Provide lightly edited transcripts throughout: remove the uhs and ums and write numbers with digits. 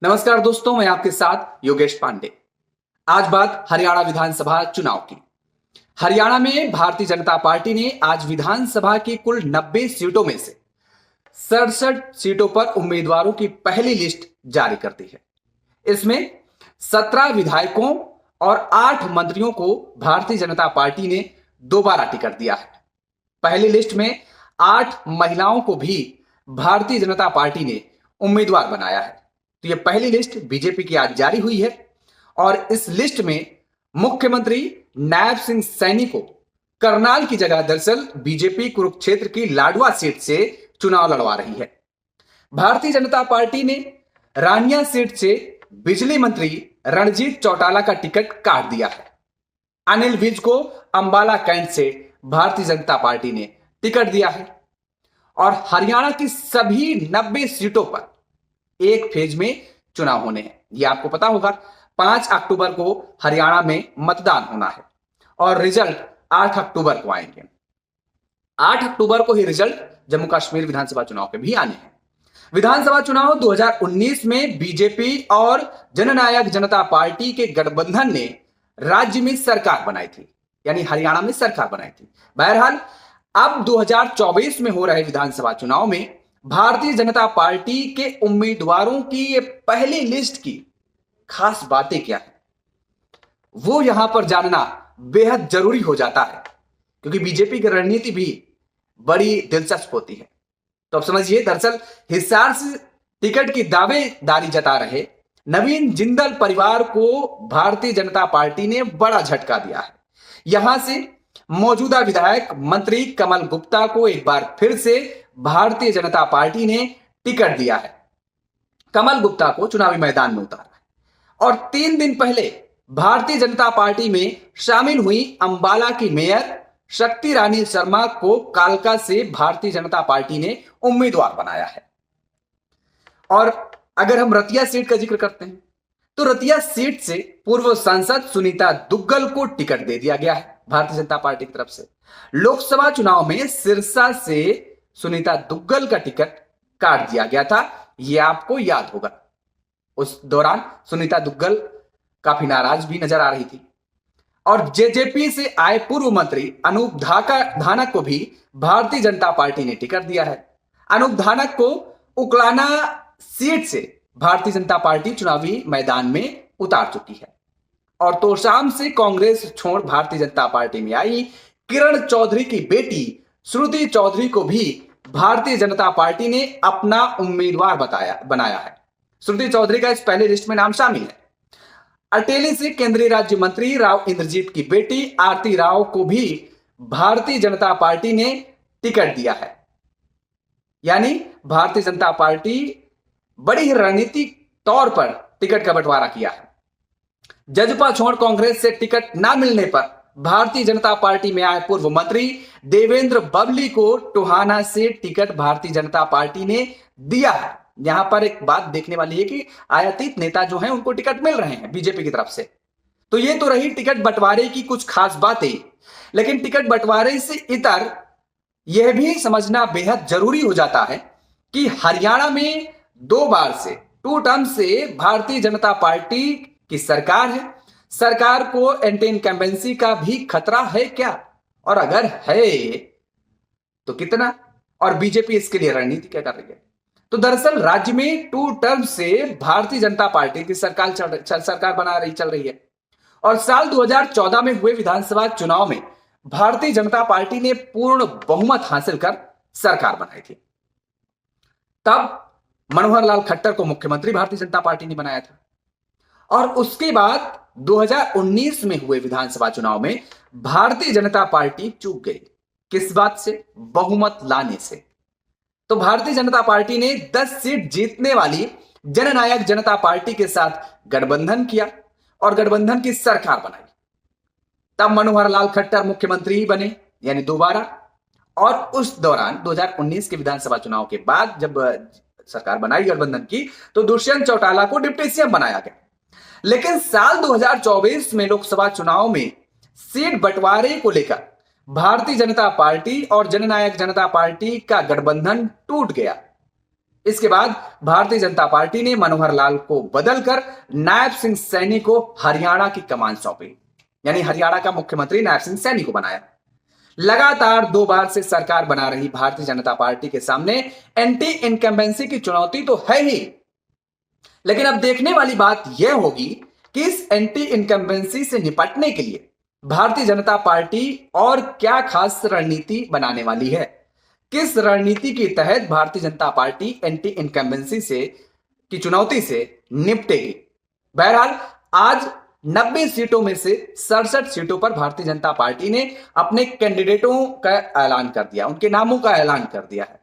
नमस्कार दोस्तों, मैं आपके साथ योगेश पांडे। आज बात हरियाणा विधानसभा चुनाव की। हरियाणा में भारतीय जनता पार्टी ने आज विधानसभा की कुल 90 सीटों में से 67 सीटों पर उम्मीदवारों की पहली लिस्ट जारी कर दी है। इसमें 17 विधायकों और 8 मंत्रियों को भारतीय जनता पार्टी ने दोबारा टिकट दिया है। पहली लिस्ट में 8 महिलाओं को भी भारतीय जनता पार्टी ने उम्मीदवार बनाया है। तो यह पहली लिस्ट बीजेपी की आज जारी हुई है और इस लिस्ट में मुख्यमंत्री नायब सिंह सैनी को करनाल की जगह दरअसल बीजेपी कुरुक्षेत्र की लाडवा सीट से चुनाव लड़वा रही है। भारतीय जनता पार्टी ने रानिया सीट से बिजली मंत्री रणजीत चौटाला का टिकट काट दिया है। अनिल विज को अंबाला कैंट से भारतीय जनता पार्टी ने टिकट दिया है और हरियाणा की सभी 90 सीटों पर एक फेज में चुनाव होने हैं। यह आपको पता होगा, 5 अक्टूबर को हरियाणा में मतदान होना है और रिजल्ट 8 अक्टूबर को आएंगे। 8 अक्टूबर को ही रिजल्ट जम्मू कश्मीर विधानसभा चुनाव के भी आने हैं। विधानसभा चुनाव 2019 में बीजेपी और जननायक जनता पार्टी के गठबंधन ने राज्य में सरकार बनाई थी, यानी हरियाणा में सरकार बनाई थी। बहरहाल अब 2024 में हो रहे विधानसभा चुनाव में भारतीय जनता पार्टी के उम्मीदवारों की ये पहली लिस्ट की खास बातें क्या है, वो यहां पर जानना बेहद जरूरी हो जाता है, क्योंकि बीजेपी की रणनीति भी बड़ी दिलचस्प होती है। तो अब समझिए, दरअसल हिसार से टिकट की दावेदारी जता रहे नवीन जिंदल परिवार को भारतीय जनता पार्टी ने बड़ा झटका दिया है। यहां से मौजूदा विधायक मंत्री कमल गुप्ता को एक बार फिर से भारतीय जनता पार्टी ने टिकट दिया है। कमल गुप्ता को चुनावी मैदान में उतारा है और 3 दिन पहले भारतीय जनता पार्टी में शामिल हुई अंबाला की मेयर शक्ति रानी शर्मा को कालका से भारतीय जनता पार्टी ने उम्मीदवार बनाया है। और अगर हम रतिया सीट का जिक्र करते हैं तो रतिया सीट से पूर्व सांसद सुनीता दुग्गल को टिकट दे दिया गया है भारतीय जनता पार्टी की तरफ से। लोकसभा चुनाव में सिरसा से सुनीता दुग्गल का टिकट काट दिया गया था, यह आपको याद होगा। उस दौरान सुनीता दुग्गल काफी नाराज भी नजर आ रही थी। और जेजेपी से आए पूर्व मंत्री अनूप धानक को भी भारतीय जनता पार्टी ने टिकट दिया है। अनूप धानक को उकलाना सीट से भारतीय जनता पार्टी चुनावी मैदान में उतार चुकी है। और तोशाम से कांग्रेस छोड़ भारतीय जनता पार्टी में आई किरण चौधरी की बेटी श्रुति चौधरी को भी भारतीय जनता पार्टी ने अपना उम्मीदवार बनाया है। श्रुति चौधरी का इस पहले लिस्ट में नाम शामिल है। अटेली से केंद्रीय राज्य मंत्री राव इंद्रजीत की बेटी आरती राव को भी भारतीय जनता पार्टी ने टिकट दिया है। यानी भारतीय जनता पार्टी बड़ी ही रणनीतिक तौर पर टिकट का बंटवारा किया है। जजपा छोड़ कांग्रेस से टिकट न मिलने पर भारतीय जनता पार्टी में आए पूर्व मंत्री देवेंद्र बबली को टोहाना से टिकट भारतीय जनता पार्टी ने दिया है। यहां पर एक बात देखने वाली है कि आयातित नेता जो हैं उनको टिकट मिल रहे हैं बीजेपी की तरफ से। तो ये तो रही टिकट बंटवारे की कुछ खास बातें, लेकिन टिकट बंटवारे से इतर यह भी समझना बेहद जरूरी हो जाता है कि हरियाणा में 2 बार से 2 टर्म से भारतीय जनता पार्टी की सरकार है। सरकार को एंटी इनकम्बेंसी का भी खतरा है क्या, और अगर है तो कितना, और बीजेपी इसके लिए रणनीति क्या कर रही है। तो दरअसल राज्य में 2 टर्म से भारतीय जनता पार्टी की सरकार चल रही है और साल 2014 में हुए विधानसभा चुनाव में भारतीय जनता पार्टी ने पूर्ण बहुमत हासिल कर सरकार बनाई थी। तब मनोहर लाल खट्टर को मुख्यमंत्री भारतीय जनता पार्टी ने बनाया था और उसके बाद 2019 में हुए विधानसभा चुनाव में भारतीय जनता पार्टी चूक गई। किस बात से? बहुमत लाने से। तो भारतीय जनता पार्टी ने 10 सीट जीतने वाली जननायक जनता पार्टी के साथ गठबंधन किया और गठबंधन की सरकार बनाई। तब मनोहर लाल खट्टर मुख्यमंत्री बने, यानी दोबारा। और उस दौरान 2019 के विधानसभा चुनाव के बाद जब सरकार बनाई गठबंधन की, तो दुष्यंत चौटाला को डिप्टी सीएम बनाया गया। लेकिन साल 2024 में लोकसभा चुनाव में सीट बंटवारे को लेकर भारतीय जनता पार्टी और जननायक जनता पार्टी का गठबंधन टूट गया। इसके बाद भारतीय जनता पार्टी ने मनोहर लाल को बदलकर नायब सिंह सैनी को हरियाणा की कमान सौंपी, यानी हरियाणा का मुख्यमंत्री नायब सिंह सैनी को बनाया। लगातार 2 बार से सरकार बना रही भारतीय जनता पार्टी के सामने एंटी इनकम्बेंसी की चुनौती तो है ही, लेकिन अब देखने वाली बात यह होगी कि इस एंटी इनकम्बेंसी से निपटने के लिए भारतीय जनता पार्टी और क्या खास रणनीति बनाने वाली है। किस रणनीति के तहत Bharatiya Janata party anti incumbency से की चुनौती से निपटेगी। बहरहाल आज 90 सीटों में से 67 सीटों पर भारतीय जनता पार्टी ने अपने कैंडिडेटों का ऐलान कर दिया, उनके नामों का ऐलान कर दिया है।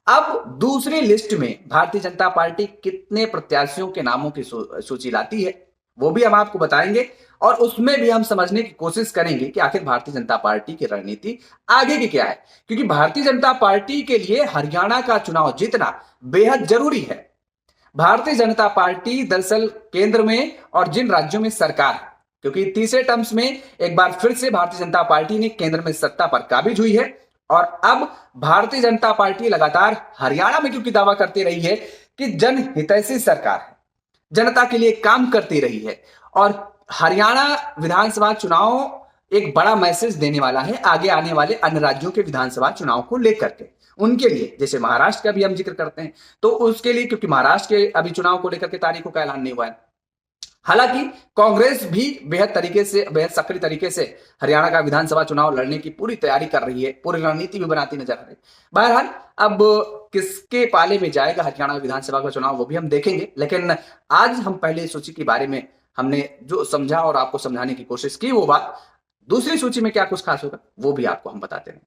अब दूसरी लिस्ट में भारतीय जनता पार्टी कितने प्रत्याशियों के नामों की सूची लाती है वो भी हम आपको बताएंगे, और उसमें भी हम समझने की कोशिश करेंगे कि आखिर भारतीय जनता पार्टी की रणनीति आगे की क्या है, क्योंकि भारतीय जनता पार्टी के लिए हरियाणा का चुनाव जीतना बेहद जरूरी है। भारतीय जनता पार्टी दरअसल केंद्र में और जिन राज्यों में सरकार है, क्योंकि तीसरे टर्म्स में एक बार फिर से भारतीय जनता पार्टी ने केंद्र में सत्ता पर काबिज हुई है, और अब भारतीय जनता पार्टी लगातार हरियाणा में क्योंकि दावा करती रही है कि जनहितैषी सरकार है, जनता के लिए काम करती रही है, और हरियाणा विधानसभा चुनाव एक बड़ा मैसेज देने वाला है आगे आने वाले अन्य राज्यों के विधानसभा चुनाव को लेकर के उनके लिए। जैसे महाराष्ट्र का भी हम जिक्र करते हैं तो उसके लिए, क्योंकि महाराष्ट्र के अभी चुनाव को लेकर के तारीखों का ऐलान नहीं हुआ है। हालांकि कांग्रेस भी बेहद सक्रिय तरीके से हरियाणा का विधानसभा चुनाव लड़ने की पूरी तैयारी कर रही है, पूरी रणनीति भी बनाती नजर आ रही है। बहरहाल अब किसके पाले में जाएगा हरियाणा विधानसभा का चुनाव वो भी हम देखेंगे, लेकिन आज हम पहले सूची के बारे में हमने जो समझा और आपको समझाने की कोशिश की वो बात, दूसरी सूची में क्या कुछ खास होगा वो भी आपको हम बताते हैं।